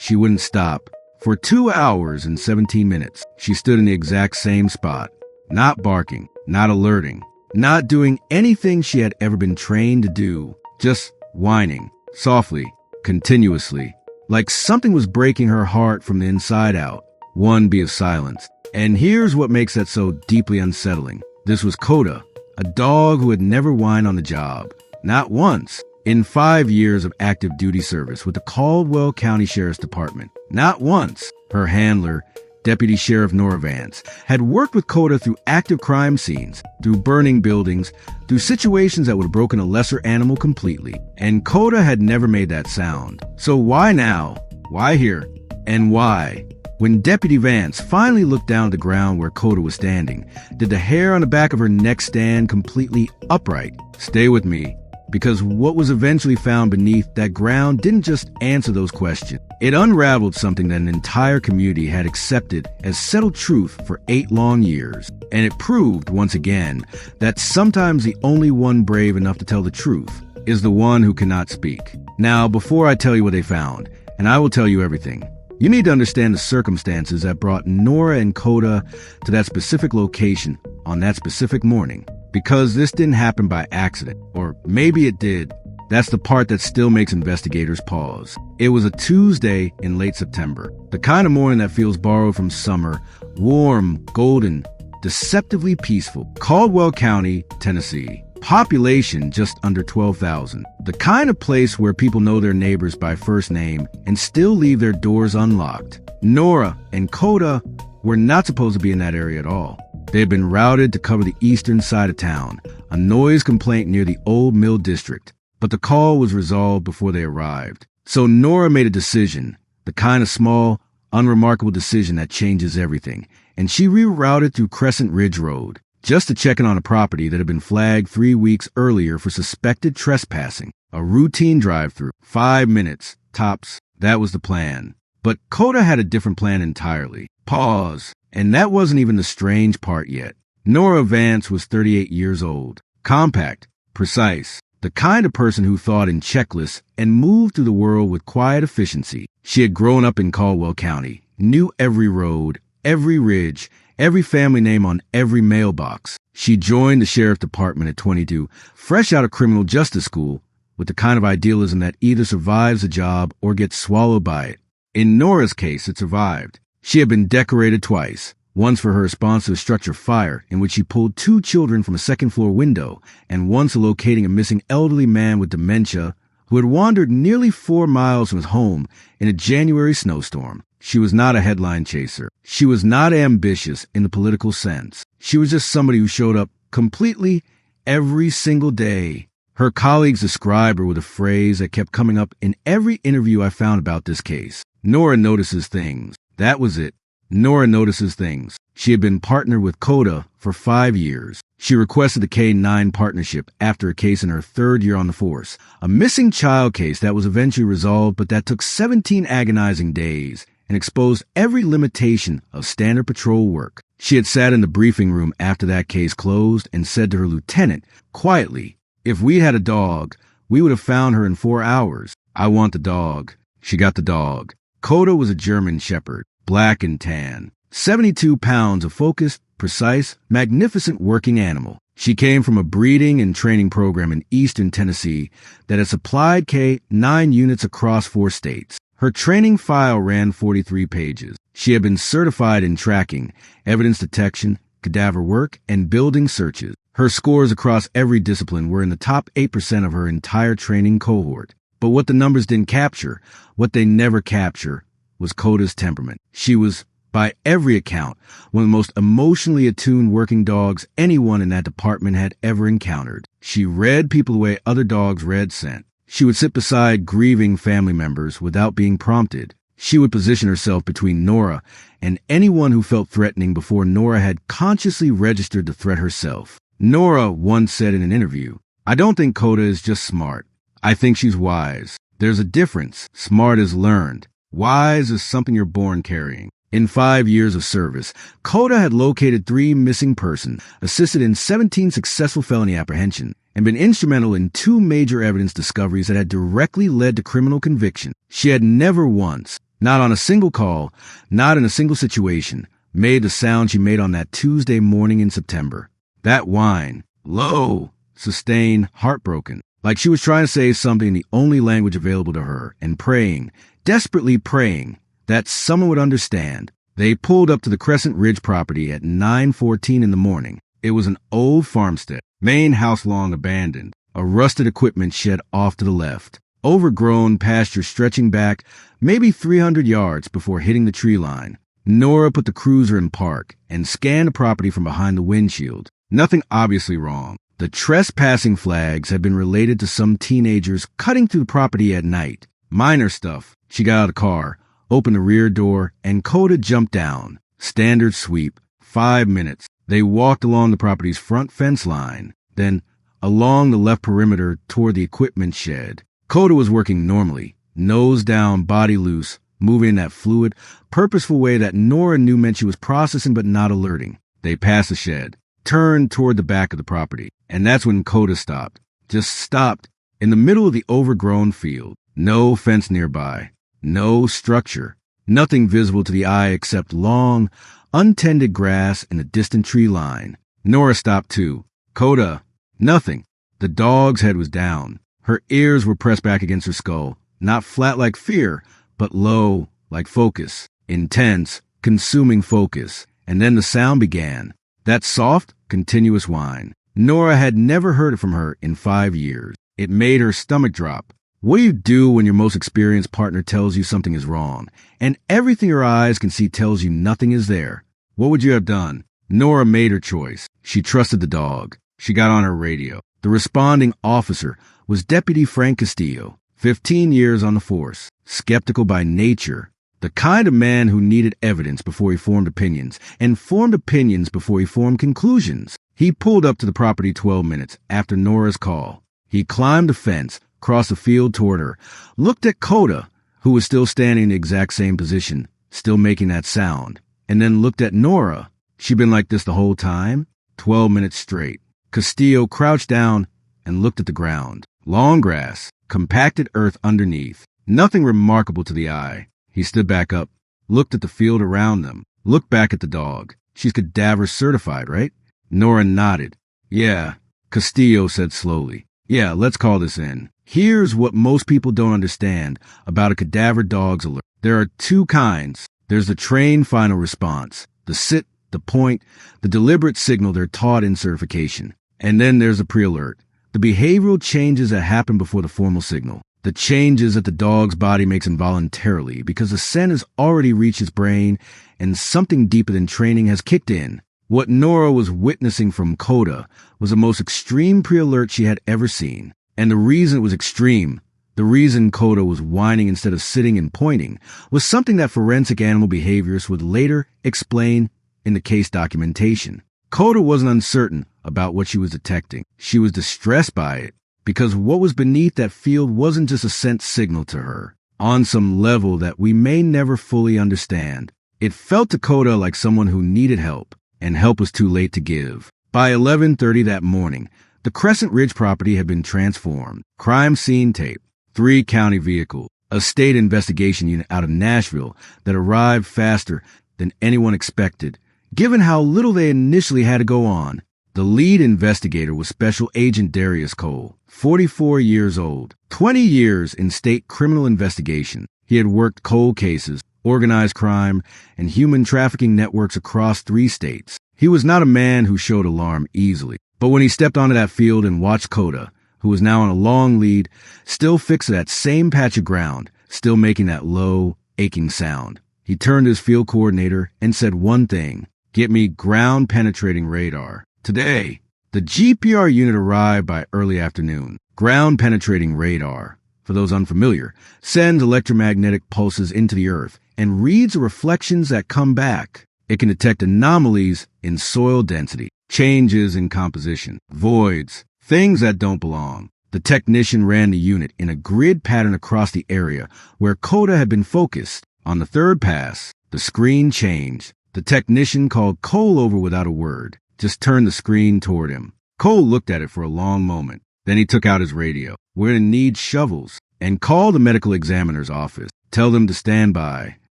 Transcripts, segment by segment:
she wouldn't stop. For 2 hours and 17 minutes, she stood in the exact same spot, not barking, not alerting, not doing anything she had ever been trained to do, just whining, softly, continuously, like something was breaking her heart from the inside out. One beat of silence. And here's what makes that so deeply unsettling. This was Koda, a dog who had never whined on the job. Not once. In 5 years of active duty service with the Caldwell County Sheriff's Department, not once. Her handler, Deputy Sheriff Nora Vance, had worked with Koda through active crime scenes, through burning buildings, through situations that would have broken a lesser animal completely. And Koda had never made that sound. So why now? Why here? And why? When Deputy Vance finally looked down at the ground where Koda was standing, did the hair on the back of her neck stand completely upright? Stay with me, because what was eventually found beneath that ground didn't just answer those questions. It unraveled something that an entire community had accepted as settled truth for 8 long years. And it proved, once again, that sometimes the only one brave enough to tell the truth is the one who cannot speak. Now, before I tell you what they found, and I will tell you everything, you need to understand the circumstances that brought Nora and Koda to that specific location on that specific morning. Because this didn't happen by accident, or maybe it did. That's the part that still makes investigators pause. It was a Tuesday in late September, the kind of morning that feels borrowed from summer, warm, golden, deceptively peaceful. Caldwell County, Tennessee. Population just under 12,000. The kind of place where people know their neighbors by first name and still leave their doors unlocked. Nora and Koda were not supposed to be in that area at all. They had been routed to cover the eastern side of town, a noise complaint near the Old Mill District. But the call was resolved before they arrived. So Nora made a decision, the kind of small, unremarkable decision that changes everything. And she rerouted through Crescent Ridge Road, just to check in on a property that had been flagged 3 weeks earlier for suspected trespassing. A routine drive-through. 5 minutes, tops. That was the plan. But Koda had a different plan entirely. Pause. And that wasn't even the strange part yet. Nora Vance was 38 years old. Compact. Precise. The kind of person who thought in checklists and moved through the world with quiet efficiency. She had grown up in Caldwell County, knew every road, every ridge, every family name on every mailbox. She joined the sheriff's department at 22, fresh out of criminal justice school, with the kind of idealism that either survives a job or gets swallowed by it. In Nora's case, it survived. She had been decorated twice, once for her response to a structure fire in which she pulled 2 children from a second-floor window, and once for locating a missing elderly man with dementia who had wandered nearly 4 miles from his home in a January snowstorm. She was not a headline chaser. She was not ambitious in the political sense. She was just somebody who showed up completely every single day. Her colleagues described her with a phrase that kept coming up in every interview I found about this case. Nora notices things. That was it. Nora notices things. She had been partnered with Koda for 5 years. She requested the K-9 partnership after a case in her 3rd year on the force. A missing child case that was eventually resolved, but that took 17 agonizing days and exposed every limitation of standard patrol work. She had sat in the briefing room after that case closed and said to her lieutenant, quietly, "If we had a dog, we would have found her in 4 hours. I want the dog." She got the dog. Koda was a German shepherd, black and tan. 72 pounds of focused, precise, magnificent working animal. She came from a breeding and training program in eastern Tennessee that had supplied K-9 units across 4 states. Her training file ran 43 pages. She had been certified in tracking, evidence detection, cadaver work, and building searches. Her scores across every discipline were in the top 8% of her entire training cohort. But what the numbers didn't capture, what they never capture, was Koda's temperament. She was, by every account, one of the most emotionally attuned working dogs anyone in that department had ever encountered. She read people the way other dogs read scent. She would sit beside grieving family members without being prompted. She would position herself between Nora and anyone who felt threatening before Nora had consciously registered the threat herself. Nora once said in an interview, "I don't think Koda is just smart. I think she's wise. There's a difference. Smart is learned. Wise is something you're born carrying." In 5 years of service, Koda had located 3 missing persons, assisted in 17 successful felony apprehension, and been instrumental in 2 major evidence discoveries that had directly led to criminal conviction. She had never once, Not on a single call, not in a single situation, made the sound she made on that Tuesday morning in September. That whine, low, sustained, heartbroken, like she was trying to say something in the only language available to her, and praying, desperately praying, that someone would understand. They pulled up to the Crescent Ridge property at 9:14 in the morning. It was an old farmstead, main house long abandoned, a rusted equipment shed off to the left, overgrown pasture stretching back maybe 300 yards before hitting the tree line. Nora put the cruiser in park and scanned the property from behind the windshield. Nothing obviously wrong. The trespassing flags had been related to some teenagers cutting through the property at night. Minor stuff. She got out of the car, opened the rear door, and Koda jumped down. Standard sweep. 5 minutes. They walked along the property's front fence line, then along the left perimeter toward the equipment shed. Koda was working normally, nose down, body loose, moving in that fluid, purposeful way that Nora knew meant she was processing but not alerting. They passed the shed, turned toward the back of the property, and that's when Koda stopped. Just stopped in the middle of the overgrown field. No fence nearby, no structure, nothing visible to the eye except long, untended grass and a distant tree line. Nora stopped too. Koda, nothing. The dog's head was down. Her ears were pressed back against her skull, not flat like fear, but low like focus, intense, consuming focus. And then the sound began. That soft, continuous whine. Nora had never heard it from her in 5 years. It made her stomach drop. What do you do when your most experienced partner tells you something is wrong, and everything your eyes can see tells you nothing is there? What would you have done? Nora made her choice. She trusted the dog. She got on her radio. The responding officer was Deputy Frank Castillo, 15 years on the force, skeptical by nature, the kind of man who needed evidence before he formed opinions, and formed opinions before he formed conclusions. He pulled up to the property 12 minutes after Nora's call. He climbed the fence, crossed the field toward her, looked at Koda, who was still standing in the exact same position, still making that sound, and then looked at Nora. She'd been like this the whole time, 12 minutes straight. Castillo crouched down and looked at the ground. Long grass, compacted earth underneath. Nothing remarkable to the eye. He stood back up, looked at the field around them, looked back at the dog. She's cadaver certified, right? Nora nodded. Yeah, Castillo said slowly. Yeah, let's call this in. Here's what most people don't understand about a cadaver dog's alert. There are two kinds. There's the trained final response, the sit, the point, the deliberate signal they're taught in certification. And then there's the pre-alert, the behavioral changes that happen before the formal signal, the changes that the dog's body makes involuntarily because the scent has already reached its brain and something deeper than training has kicked in. What Nora was witnessing from Koda was the most extreme pre-alert she had ever seen. And the reason it was extreme, the reason Koda was whining instead of sitting and pointing, was something that forensic animal behaviorists would later explain in the case documentation. Koda wasn't uncertain about what she was detecting. She was distressed by it, because what was beneath that field wasn't just a scent signal to her, on some level that we may never fully understand. It felt to Koda like someone who needed help, and help was too late to give. By 11:30 that morning, the Crescent Ridge property had been transformed. Crime scene tape, 3 county vehicles, a state investigation unit out of Nashville that arrived faster than anyone expected, given how little they initially had to go on. The lead investigator was Special Agent Darius Cole, 44 years old, 20 years in state criminal investigation. He had worked cold cases, organized crime, and human trafficking networks across 3 states. He was not a man who showed alarm easily. But when he stepped onto that field and watched Koda, who was now on a long lead, still fixed at that same patch of ground, still making that low, aching sound, he turned to his field coordinator and said one thing: get me ground-penetrating radar. Today, the GPR unit arrived by early afternoon. Ground-penetrating radar, for those unfamiliar, sends electromagnetic pulses into the earth and reads the reflections that come back. It can detect anomalies in soil density, changes in composition, voids, things that don't belong. The technician ran the unit in a grid pattern across the area where Koda had been focused. On the 3rd pass, the screen changed. The technician called Cole over without a word, just turned the screen toward him. Cole looked at it for a long moment. Then he took out his radio. We're going to need shovels, and called the medical examiner's office. Tell them to stand by.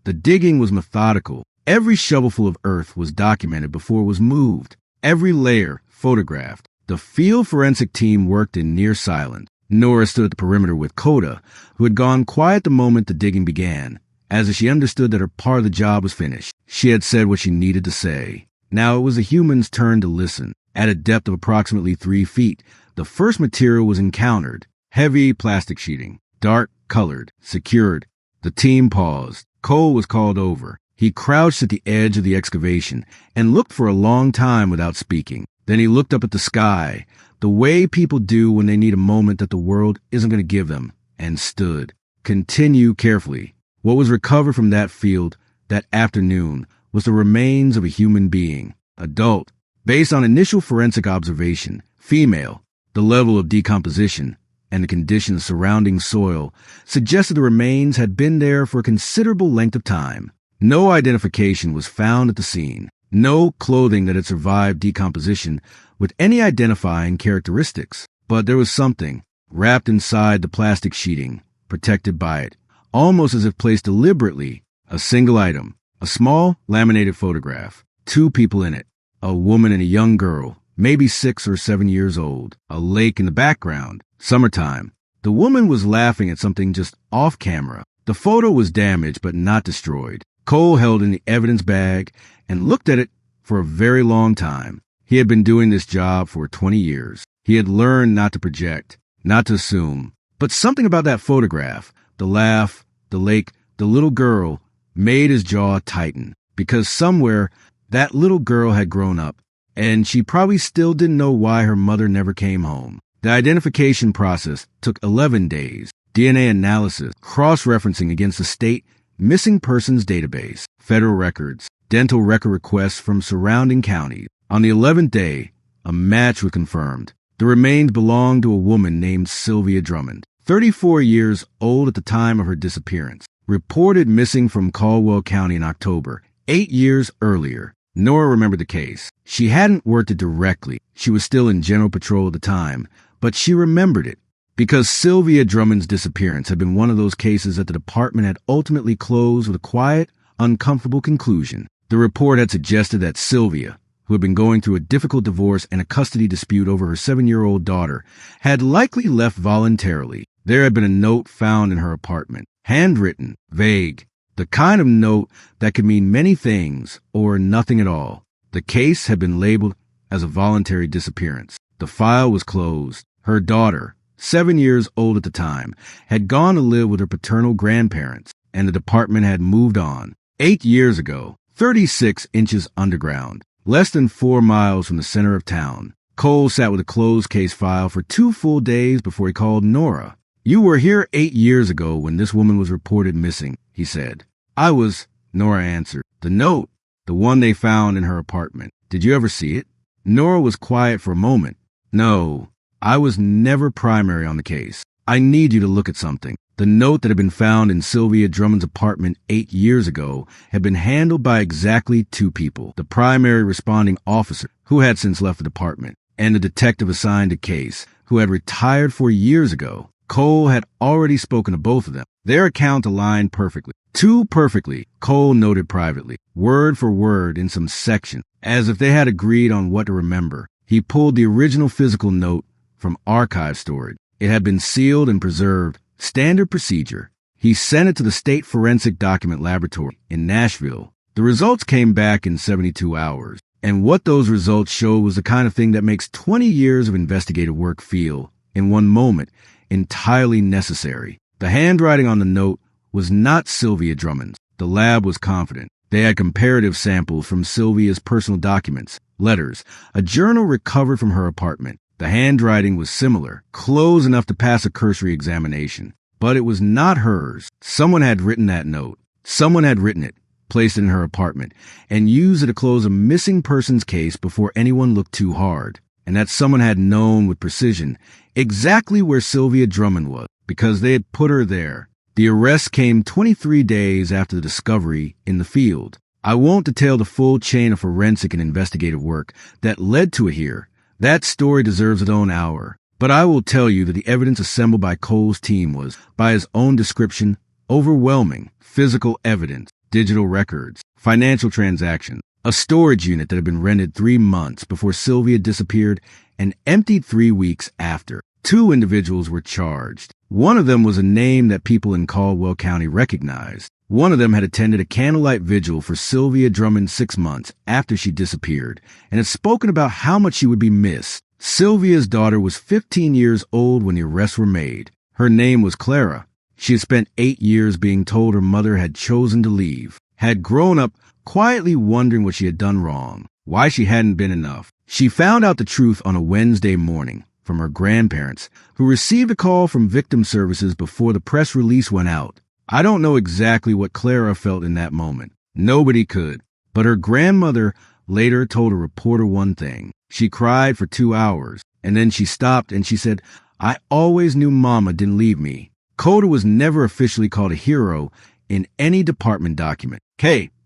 The digging was methodical. Every shovelful of earth was documented before it was moved. Every layer photographed. The field forensic team worked in near silence. Nora stood at the perimeter with Koda, who had gone quiet the moment the digging began, as if she understood that her part of the job was finished. She had said what she needed to say. Now it was the humans' turn to listen. At a depth of approximately 3 feet, the first material was encountered. Heavy plastic sheeting, dark colored, secured. The team paused. Cole was called over. He crouched at the edge of the excavation and looked for a long time without speaking. Then he looked up at the sky, the way people do when they need a moment that the world isn't going to give them, and stood. Continue carefully. What was recovered from that field that afternoon was the remains of a human being, adult. Based on initial forensic observation, female, the level of decomposition, and the conditions surrounding soil suggested the remains had been there for a considerable length of time. No identification was found at the scene. No clothing that had survived decomposition with any identifying characteristics. But there was something wrapped inside the plastic sheeting, protected by it, almost as if placed deliberately, a single item, a small laminated photograph, 2 people in it, a woman and a young girl, maybe 6 or 7 years old, a lake in the background, summertime. The woman was laughing at something just off camera. The photo was damaged but not destroyed. Cole held in the evidence bag and looked at it for a very long time. He had been doing this job for 20 years. He had learned not to project, not to assume. But something about that photograph, the laugh, the lake, the little girl, made his jaw tighten. Because somewhere, that little girl had grown up, and she probably still didn't know why her mother never came home. The identification process took 11 days. DNA analysis, cross-referencing against the state missing persons database, federal records, dental record requests from surrounding counties. On the 11th day, a match was confirmed. The remains belonged to a woman named Sylvia Drummond, 34 years old at the time of her disappearance, reported missing from Caldwell County in October, 8 years earlier. Nora remembered the case. She hadn't worked it directly. She was still in general patrol at the time, but she remembered it. Because Sylvia Drummond's disappearance had been one of those cases that the department had ultimately closed with a quiet, uncomfortable conclusion. The report had suggested that Sylvia, who had been going through a difficult divorce and a custody dispute over her 7-year-old daughter, had likely left voluntarily. There had been a note found in her apartment, handwritten, vague, the kind of note that could mean many things or nothing at all. The case had been labeled as a voluntary disappearance. The file was closed. Her daughter, 7 years old at the time, had gone to live with her paternal grandparents, and the department had moved on. 8 years ago, 36 inches underground, less than 4 miles from the center of town. Cole sat with a closed case file for 2 full days before he called Nora. "You were here 8 years ago when this woman was reported missing," he said. "I was," Nora answered. "The note, the one they found in her apartment. Did you ever see it?" Nora was quiet for a moment. "No. I was never primary on the case. I need you to look at something." The note that had been found in Sylvia Drummond's apartment 8 years ago had been handled by exactly 2 people. The primary responding officer, who had since left the department, and the detective assigned to case, who had retired 4 years ago. Cole had already spoken to both of them. Their account aligned perfectly. Too perfectly, Cole noted privately, word for word in some section, as if they had agreed on what to remember. He pulled the original physical note from archive storage. It had been sealed and preserved, standard procedure. He sent it to the State Forensic Document Laboratory in Nashville. The results came back in 72 hours, and what those results showed was the kind of thing that makes 20 years of investigative work feel, in one moment, entirely necessary. The handwriting on the note was not Sylvia Drummond's. The lab was confident. They had comparative samples from Sylvia's personal documents, letters, a journal recovered from her apartment. The handwriting was similar, close enough to pass a cursory examination. But it was not hers. Someone had written that note. Someone had written it, placed it in her apartment, and used it to close a missing persons case before anyone looked too hard. And that someone had known with precision exactly where Sylvia Drummond was, because they had put her there. The arrest came 23 days after the discovery in the field. I won't detail the full chain of forensic and investigative work that led to it here. That story deserves its own hour. But I will tell you that the evidence assembled by Cole's team was, by his own description, Overwhelming physical evidence, digital records, financial transactions, a storage unit that had been rented 3 months before Sylvia disappeared and emptied 3 weeks after. 2 individuals were charged. One of them was a name that people in Caldwell County recognized. One of them had attended a candlelight vigil for Sylvia Drummond 6 months after she disappeared and had spoken about how much she would be missed. Sylvia's daughter was 15 years old when the arrests were made. Her name was Clara. She had spent 8 years being told her mother had chosen to leave, had grown up quietly wondering what she had done wrong, why she hadn't been enough. She found out the truth on a Wednesday morning from her grandparents, who received a call from victim services before the press release went out. I don't know exactly what Clara felt in that moment. Nobody could. But her grandmother later told a reporter one thing. She cried for 2 hours, and then she stopped and she said, "I always knew Mama didn't leave me." Koda was never officially called a hero in any department document.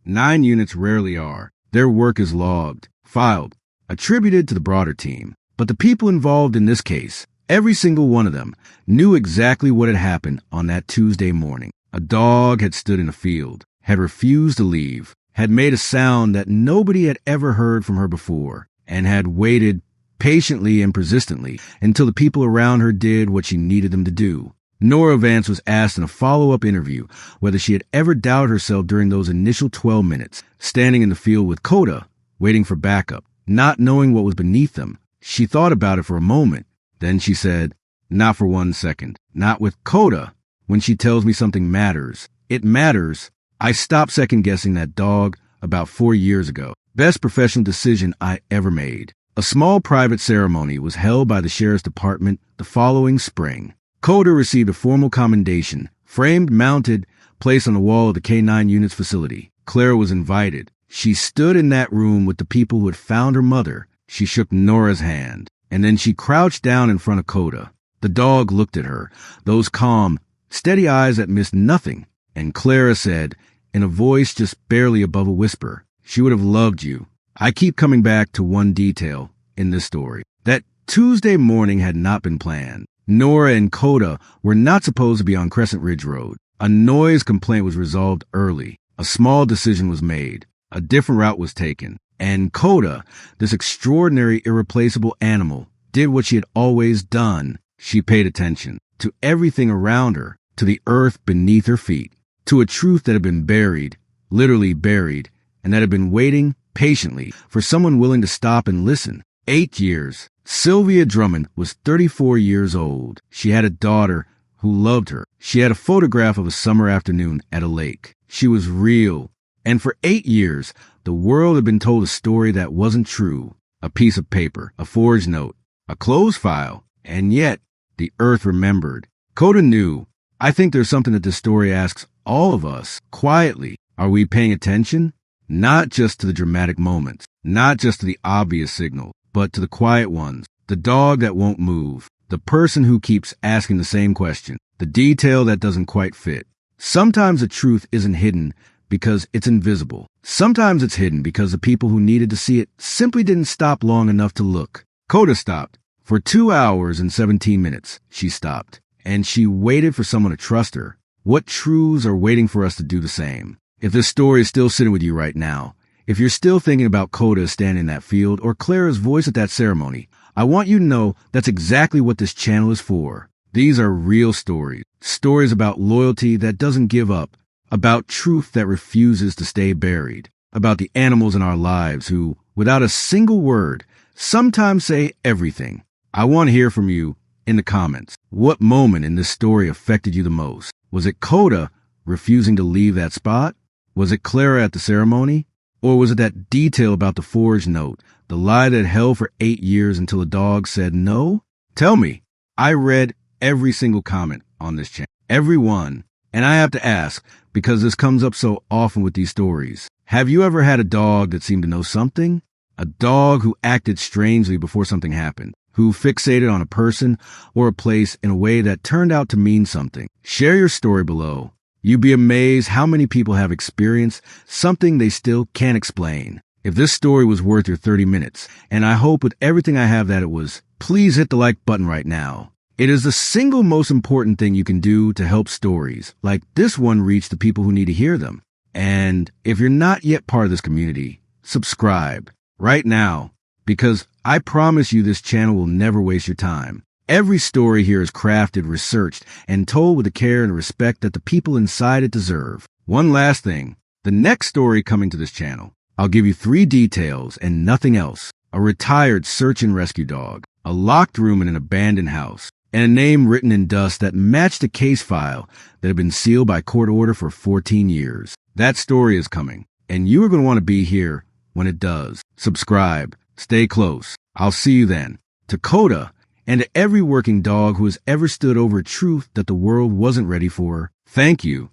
9 units rarely are. Their work is logged, filed, attributed to the broader team. But the people involved in this case, every single one of them, knew exactly what had happened on that Tuesday morning. A dog had stood in a field, had refused to leave, had made a sound that nobody had ever heard from her before, and had waited patiently and persistently until the people around her did what she needed them to do. Nora Vance was asked in a follow-up interview whether she had ever doubted herself during those initial 12 minutes, standing in the field with Koda, waiting for backup, not knowing what was beneath them. She thought about it for a moment. Then she said, "Not for 1 second. Not with Koda. When she tells me something matters, it matters. I stopped second-guessing that dog about 4 years ago. Best professional decision I ever made." A small private ceremony was held by the Sheriff's Department the following spring. Koda received a formal commendation, framed, mounted, placed on the wall of the K9 unit's facility. Clara was invited. She stood in that room with the people who had found her mother. She shook Nora's hand, and then she crouched down in front of Koda. The dog looked at her, those calm, steady eyes that missed nothing, and Clara said, in a voice just barely above a whisper, "She would have loved you." I keep coming back to one detail in this story. That Tuesday morning had not been planned. Nora and Koda were not supposed to be on Crescent Ridge Road. A noise complaint was resolved early. A small decision was made. A different route was taken. And Koda, this extraordinary, irreplaceable animal, did what she had always done. She paid attention to everything around her, to the earth beneath her feet, to a truth that had been buried, literally buried, and that had been waiting patiently for someone willing to stop and listen. 8 years. Sylvia Drummond was 34 years old. She had a daughter who loved her. She had a photograph of a summer afternoon at a lake. She was real. And for 8 years, the world had been told a story that wasn't true. A piece of paper, a forged note, a closed file, and yet the earth remembered. Koda knew. I think there's something that this story asks all of us, quietly. Are we paying attention? Not just to the dramatic moments, not just to the obvious signal, but to the quiet ones. The dog that won't move, the person who keeps asking the same question, the detail that doesn't quite fit. Sometimes the truth isn't hidden because it's invisible. Sometimes it's hidden because the people who needed to see it simply didn't stop long enough to look. Koda stopped. For 2 hours and 17 minutes, she stopped. And she waited for someone to trust her. What truths are waiting for us to do the same? If this story is still sitting with you right now, if you're still thinking about Koda standing in that field or Clara's voice at that ceremony, I want you to know that's exactly what this channel is for. These are real stories. Stories about loyalty that doesn't give up, about truth that refuses to stay buried, about the animals in our lives who, without a single word, sometimes say everything. I want to hear from you in the comments. What moment in this story affected you the most? Was it Koda refusing to leave that spot? Was it Clara at the ceremony? Or was it that detail about the forged note, the lie that held for 8 years until a dog said no? Tell me. I read every single comment on this channel. Every one. And I have to ask, because this comes up so often with these stories. Have you ever had a dog that seemed to know something? A dog who acted strangely before something happened, who fixated on a person or a place in a way that turned out to mean something? Share your story below. You'd be amazed how many people have experienced something they still can't explain. If this story was worth your 30 minutes, and I hope with everything I have that it was, please hit the like button right now. It is the single most important thing you can do to help stories like this one reach the people who need to hear them. And if you're not yet part of this community, subscribe right now, because I promise you this channel will never waste your time. Every story here is crafted, researched, and told with the care and respect that the people inside it deserve. One last thing, the next story coming to this channel, I'll give you 3 details and nothing else. A retired search and rescue dog, a locked room in an abandoned house, and a name written in dust that matched a case file that had been sealed by court order for 14 years. That story is coming, and you are going to want to be here when it does. Subscribe, stay close. I'll see you then. To Koda, and to every working dog who has ever stood over a truth that the world wasn't ready for, thank you.